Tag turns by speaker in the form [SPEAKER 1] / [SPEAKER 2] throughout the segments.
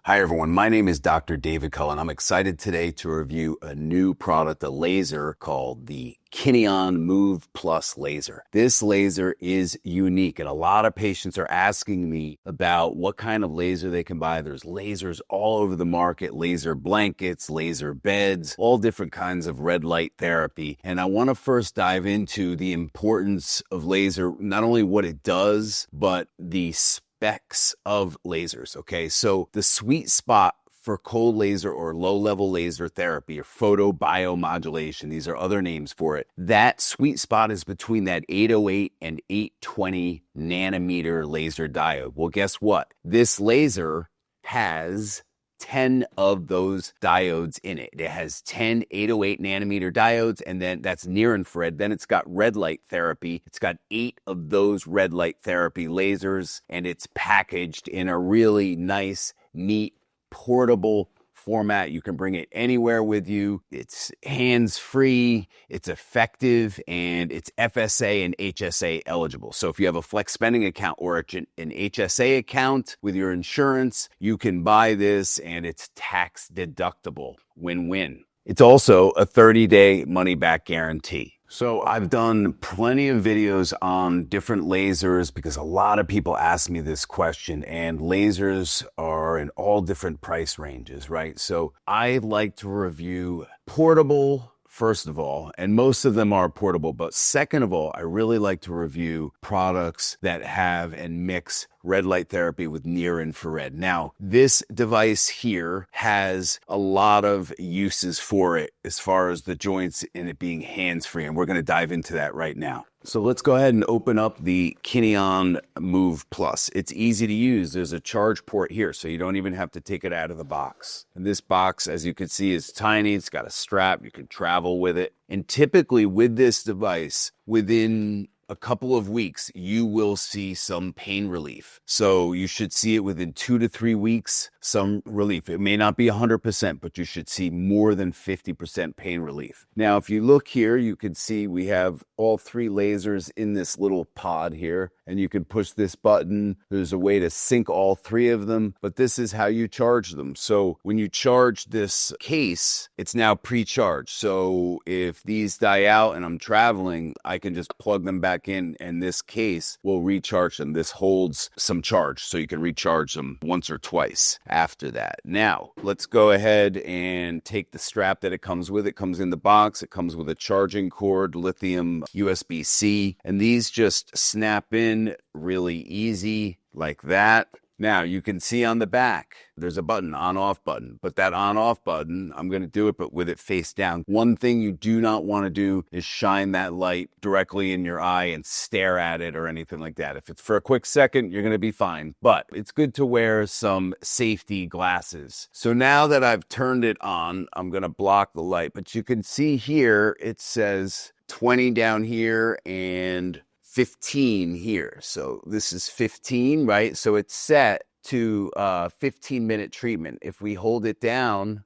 [SPEAKER 1] Hi everyone, my name is Dr. David Cullen. I'm excited today to review a new product, a laser called the Kineon Move Plus laser. This laser is unique and a lot of patients are asking me about what kind of laser they can buy. There's lasers all over the market, laser blankets, laser beds, all different kinds of red light therapy. And I want to first dive into the importance of laser, not only what it does, but the specs of lasers. Okay, so the sweet spot for cold laser or low-level laser therapy or photobiomodulation, these are other names for it, that sweet spot is between that 808 and 820 nanometer laser diode. Well, guess what? This laser has 10 of those diodes in it. It has 10 808 nanometer diodes, and then that's near infrared. Then it's got red light therapy. It's got 8 of those red light therapy lasers, and it's packaged in a really nice, neat, portable format. You can bring it anywhere with you. It's hands-free, it's effective, and it's FSA and HSA eligible. So if you have a flex spending account or an HSA account with your insurance, you can buy this and it's tax deductible. Win-win. It's also a 30-day money-back guarantee. So I've done plenty of videos on different lasers because a lot of people ask me this question, and lasers are in all different price ranges, right? So I like to review portable, first of all, and most of them are portable. But second of all, I really like to review products that have and mix red light therapy with near infrared. Now, this device here has a lot of uses for it as far as the joints and it being hands-free, and we're going to dive into that right now. So let's go ahead and open up the Kineon Move Plus. It's easy to use. There's a charge port here, so you don't even have to take it out of the box. And this box, as you can see, is tiny. It's got a strap. You can travel with it. And typically with this device, within a couple of weeks, you will see some pain relief. So you should see it within 2 to 3 weeks, some relief. It may not be 100%, but you should see more than 50% pain relief. Now, if you look here, you can see we have all 3 lasers in this little pod here, and you can push this button. There's a way to sync all 3 of them, but this is how you charge them. So when you charge this case, it's now pre-charged. So if these die out and I'm traveling, I can just plug them back in, and this case will recharge them. This holds some charge, so you can recharge them once or twice after that. Now, let's go ahead and take the strap that it comes with. It comes in the box. It comes with a charging cord, lithium USB-C, and these just snap in really easy like that. Now, you can see on the back, there's a button, on-off button, but that on-off button, I'm going to do it, but with it face down. One thing you do not want to do is shine that light directly in your eye and stare at it or anything like that. If it's for a quick second, you're going to be fine, but it's good to wear some safety glasses. So now that I've turned it on, I'm going to block the light, but you can see here, it says 20 down here and 15 here. So this is 15, right? So it's set to 15-minute treatment. If we hold it down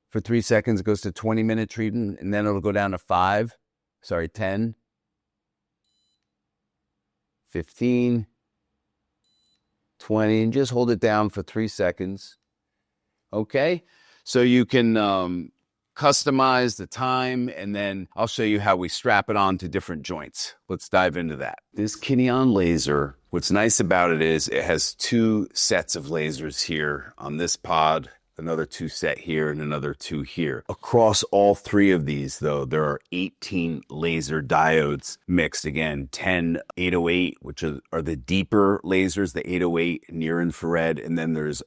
[SPEAKER 1] for 3 seconds, it goes to 20-minute treatment, and then it'll go down to 10, 15, 20, and just hold it down for 3 seconds. Okay? So you can customize the time, and then I'll show you how we strap it on to different joints. Let's dive into that. This Kineon laser, what's nice about it is it has 2 sets of lasers here on this pod, another 2 set here, and another 2 here. Across all 3 of these, though, there are 18 laser diodes mixed. Again, 10 808, which are the deeper lasers, the 808 near infrared, and then there's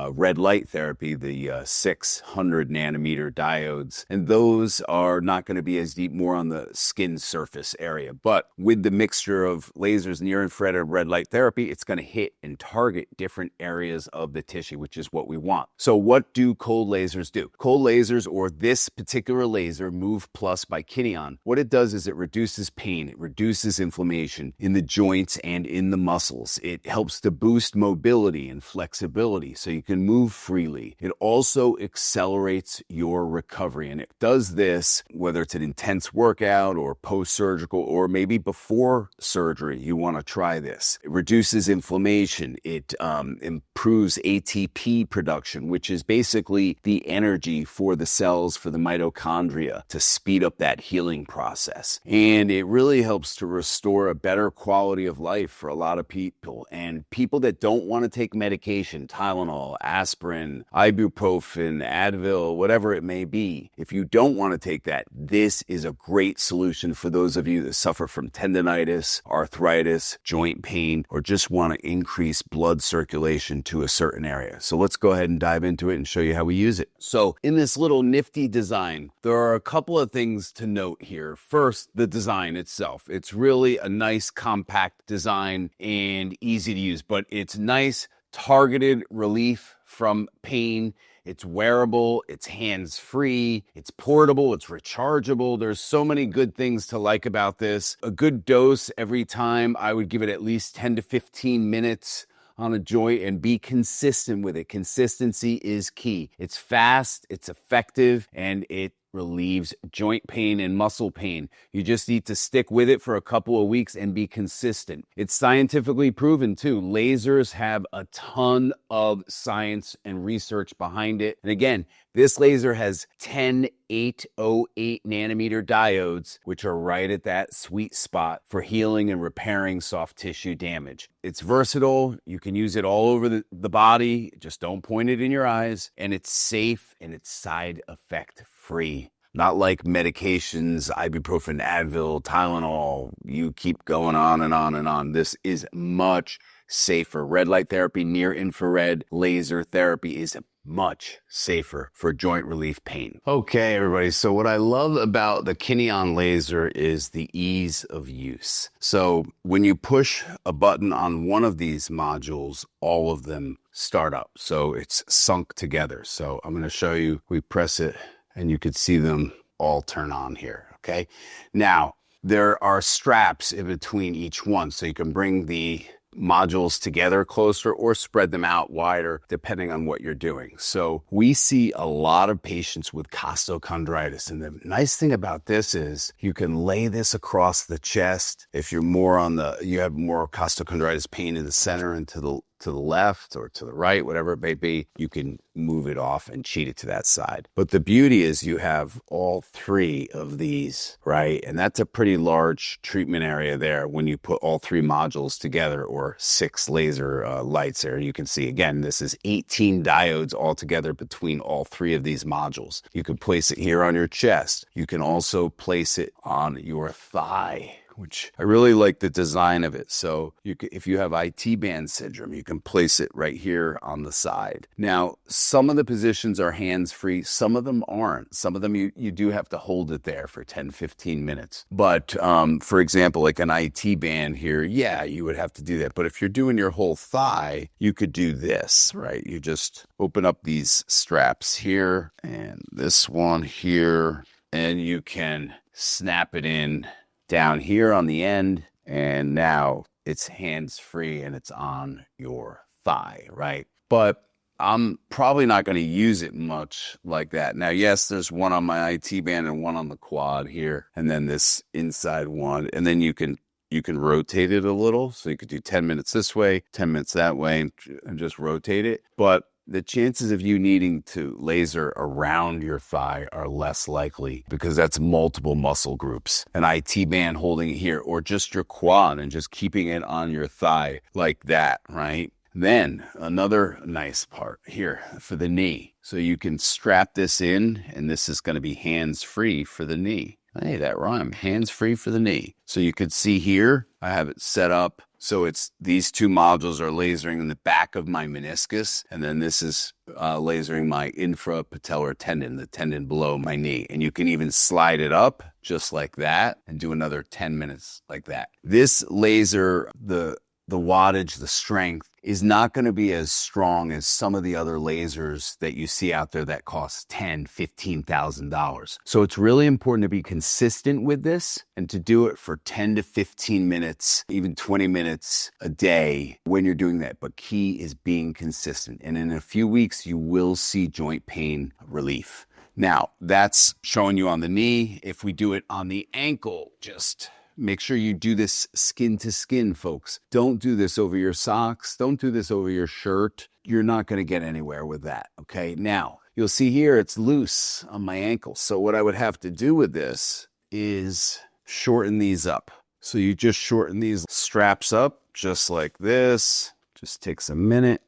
[SPEAKER 1] red light therapy, the 600 nanometer diodes. And those are not going to be as deep, more on the skin surface area. But with the mixture of lasers, near infrared, and red light therapy, it's going to hit and target different areas of the tissue, which is what we want. So what what do cold lasers do? Cold lasers, or this particular laser, Move Plus by Kineon, what it does is it reduces pain, it reduces inflammation in the joints and in the muscles. It helps to boost mobility and flexibility so you can move freely. It also accelerates your recovery, and it does this whether it's an intense workout or post-surgical or maybe before surgery. You want to try this. It reduces inflammation. It improves ATP production, which is basically the energy for the cells, for the mitochondria, to speed up that healing process. And it really helps to restore a better quality of life for a lot of people. And people that don't want to take medication, Tylenol, aspirin, ibuprofen, Advil, whatever it may be, if you don't want to take that, this is a great solution for those of you that suffer from tendonitis, arthritis, joint pain, or just want to increase blood circulation to a certain area. So let's go ahead and dive into it and show you how we use it. So in this little nifty design, there are a couple of things to note here. First, the design itself. It's really a nice compact design and easy to use, but it's nice targeted relief from pain. It's wearable, it's hands-free, it's portable, it's rechargeable. There's so many good things to like about this. A good dose every time. I would give it at least 10 to 15 minutes on a joint and be consistent with it. Consistency is key. It's fast, it's effective, and it relieves joint pain and muscle pain. You just need to stick with it for a couple of weeks and be consistent. It's scientifically proven too. Lasers have a ton of science and research behind it. And again, this laser has 10 808 nanometer diodes, which are right at that sweet spot for healing and repairing soft tissue damage. It's versatile. You can use it all over the body. Just don't point it in your eyes. And it's safe and it's side effect free. Not like medications, ibuprofen, Advil, Tylenol. You keep going on and on and on. This is much safer. Red light therapy, near infrared laser therapy is much safer for joint relief pain. Okay, everybody. So what I love about the Kineon laser is the ease of use. So when you push a button on one of these modules, all of them start up. So it's sunk together. So I'm going to show you, we press it and you could see them all turn on here. Okay. Now there are straps in between each one. So you can bring the modules together closer or spread them out wider depending on what you're doing. So we see a lot of patients with costochondritis, and the nice thing about this is you can lay this across the chest. If you're more you have more costochondritis pain in the center and to the left or to the right, whatever it may be, you can move it off and cheat it to that side. But the beauty is you have all three of these, right? And that's a pretty large treatment area there when you put all three modules together, or 6 laser lights there. You can see, again, this is 18 diodes all together between all three of these modules. You can place it here on your chest. You can also place it on your thigh, which I really like the design of it. So if you have IT band syndrome, you can place it right here on the side. Now, some of the positions are hands-free. Some of them aren't. Some of them you do have to hold it there for 10, 15 minutes. But for example, like an IT band here, yeah, you would have to do that. But if you're doing your whole thigh, you could do this, right? You just open up these straps here and this one here, and you can snap it in down here on the end, and now it's hands-free and it's on your thigh, right? But I'm probably not going to use it much like that. Now, yes, there's one on my IT band and one on the quad here, and then this inside one, and then you can rotate it a little. So you could do 10 minutes this way, 10 minutes that way, and just rotate it. But the chances of you needing to laser around your thigh are less likely because that's multiple muscle groups. An IT band holding it here, or just your quad and just keeping it on your thigh like that, right? Then another nice part here for the knee. So you can strap this in, and this is going to be hands-free for the knee. Hey, that rhymed. Hands-free for the knee. So you could see here, I have it set up. So it's these two modules are lasering in the back of my meniscus, and then this is lasering my infrapatellar tendon, the tendon below my knee. And you can even slide it up just like that and do another 10 minutes like that. This laser, the the wattage, the strength is not going to be as strong as some of the other lasers that you see out there that cost $10,000, $15,000. So it's really important to be consistent with this and to do it for 10 to 15 minutes, even 20 minutes a day when you're doing that. But key is being consistent. And in a few weeks, you will see joint pain relief. Now, that's showing you on the knee. If we do it on the ankle, just make sure you do this skin to skin, folks. Don't do this over your socks. Don't do this over your shirt. You're not going to get anywhere with that, okay? Now, you'll see here it's loose on my ankle. So what I would have to do with this is shorten these up. So you just shorten these straps up just like this. Just takes a minute.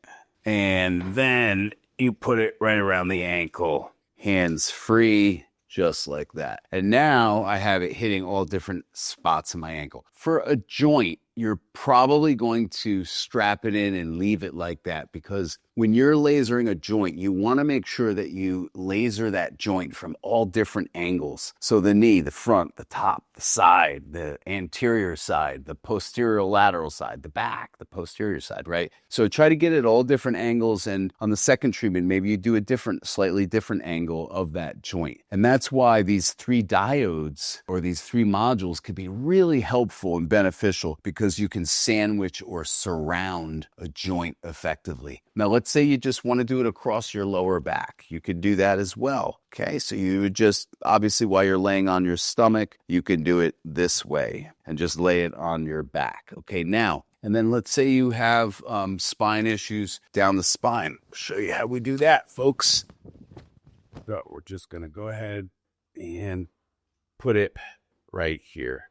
[SPEAKER 1] And then you put it right around the ankle. Hands free, just like that. And now I have it hitting all different spots in my ankle. For a joint, you're probably going to strap it in and leave it like that, because when you're lasering a joint, you want to make sure that you laser that joint from all different angles. So the knee, the front, the top, the side, the anterior side, the posterior lateral side, the back, the posterior side, right? So try to get it all different angles. And on the second treatment, maybe you do a slightly different angle of that joint. And that's why these 3 diodes or these 3 modules could be really helpful and beneficial, because you can sandwich or surround a joint effectively. Now, let's say you just want to do it across your lower back. You could do that as well. Okay, so you would just, obviously while you're laying on your stomach, you can do it this way and just lay it on your back. Okay, now, and then let's say you have spine issues down the spine. I'll show you how we do that, folks. So we're just going to go ahead and put it right here.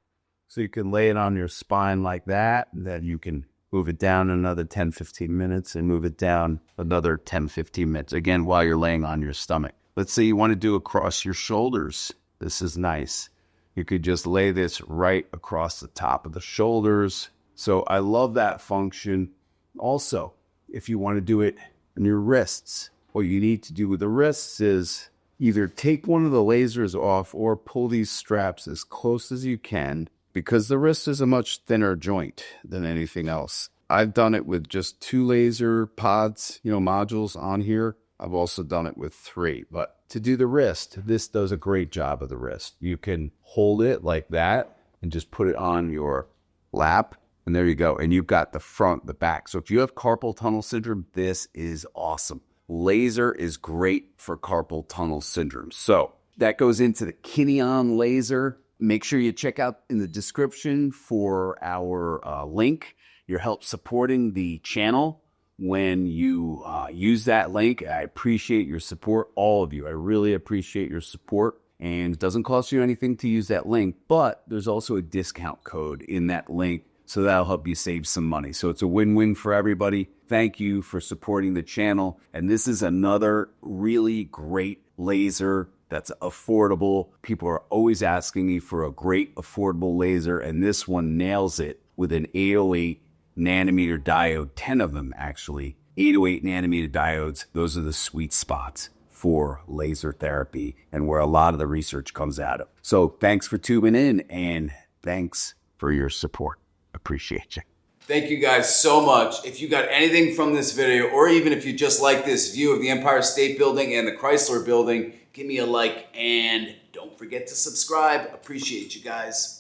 [SPEAKER 1] So you can lay it on your spine like that, and then you can move it down another 10, 15 minutes and move it down another 10, 15 minutes, again, while you're laying on your stomach. Let's say you want to do across your shoulders. This is nice. You could just lay this right across the top of the shoulders. So I love that function. Also, if you want to do it on your wrists, what you need to do with the wrists is either take one of the lasers off or pull these straps as close as you can, because the wrist is a much thinner joint than anything else. I've done it with just 2 laser pods, modules on here. I've also done it with 3. But to do the wrist, this does a great job of the wrist. You can hold it like that and just put it on your lap, and there you go. And you've got the front, the back. So if you have carpal tunnel syndrome, this is awesome. Laser is great for carpal tunnel syndrome. So that goes into the Kineon laser. Make sure you check out in the description for our link. Your help supporting the channel when you use that link. I appreciate your support, all of you. I really appreciate your support. And it doesn't cost you anything to use that link, but there's also a discount code in that link, so that'll help you save some money. So it's a win-win for everybody. Thank you for supporting the channel. And this is another really great laser that's affordable. People are always asking me for a great affordable laser, and this one nails it with an 808 nanometer diode, 10 of them actually. 808 nanometer diodes, those are the sweet spots for laser therapy and where a lot of the research comes out of. So thanks for tuning in, and thanks for your support. Appreciate you. Thank you guys so much. If you got anything from this video, or even if you just like this view of the Empire State Building and the Chrysler Building, give me a like and don't forget to subscribe. Appreciate you guys.